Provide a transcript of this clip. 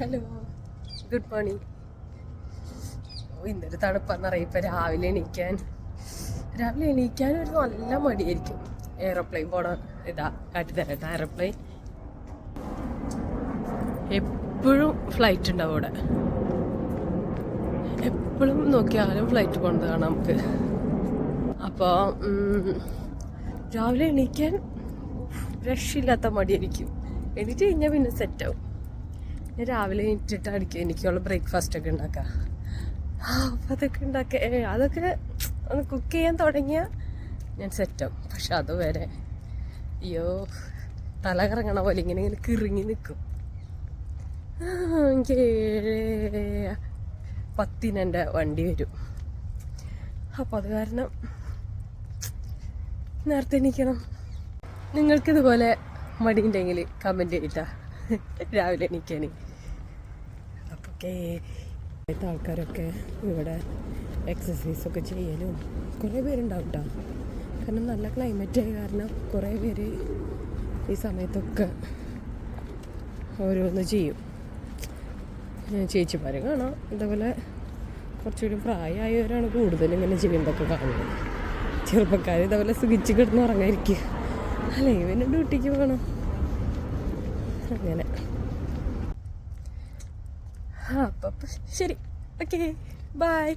Hello, good morning. ഇന്നൊരു തണുപ്പാന്നറിയാം. ഇപ്പം രാവിലെ എണീക്കാൻ ഒരു നല്ല മടിയായിരിക്കും. എയറോപ്ലെയിൻ പോണ കാട്ടിത്തരാം. എയറോപ്ലെയിൻ എപ്പോഴും ഫ്ലൈറ്റ് ഉണ്ടാവും അവിടെ. എപ്പോഴും നോക്കിയാലും ഫ്ലൈറ്റ് പോണത് കാണാം നമുക്ക്. അപ്പോൾ രാവിലെ എണീക്കാൻ രക്ഷയില്ലാത്ത മടിയായിരിക്കും. എണീറ്റ് കഴിഞ്ഞാൽ പിന്നെ സെറ്റാവും. രാവിലെ എണീറ്റിട്ട് എനിക്കുള്ള ബ്രേക്ക്ഫാസ്റ്റൊക്കെ ഉണ്ടാക്കാം. അപ്പം അതൊക്കെ ഒന്ന് കുക്ക് ചെയ്യാൻ തുടങ്ങിയാൽ ഞാൻ സെറ്റാവും. പക്ഷെ അതുവരെ അയ്യോ തല കറങ്ങണ പോലെ ഇങ്ങനെ കിറങ്ങി നിൽക്കും. എനിക്ക് 7:10 എൻ്റെ വണ്ടി വരും. അപ്പം അത് കാരണം നേരത്തെ എണീക്കണം. നിങ്ങൾക്കിതുപോലെ മടിയുണ്ടെങ്കിൽ കമൻറ്റ് ചെയ്തിട്ടാ രാവിലെ എണീക്കാൻ. അപ്പോൾ ആൾക്കാരൊക്കെ ഇവിടെ എക്സസൈസൊക്കെ ചെയ്യാനും കുറേ പേരുണ്ടാവും കേട്ടോ. കാരണം നല്ല ക്ലൈമറ്റ് ആയ കാരണം കുറേ പേര് ഈ സമയത്തൊക്കെ ഓരോന്ന് ചെയ്യും. ചേച്ചിമാർ കാണാം. ഇതേപോലെ കുറച്ചുകൂടി പ്രായമായവരാണ് കൂടുതലും ഇങ്ങനെ ചെയ്യുന്നതൊക്കെ കാണുന്നത്. ചെറുപ്പക്കാർ ഇതേപോലെ സുഖിച്ച് കിടന്ന് ഉറങ്ങാതിരിക്കുക, അല്ലേ ഇവന് ഡ്യൂട്ടിക്ക് പോകണം. അങ്ങനെ അപ്പം ശരി, ഓക്കെ, ബൈ.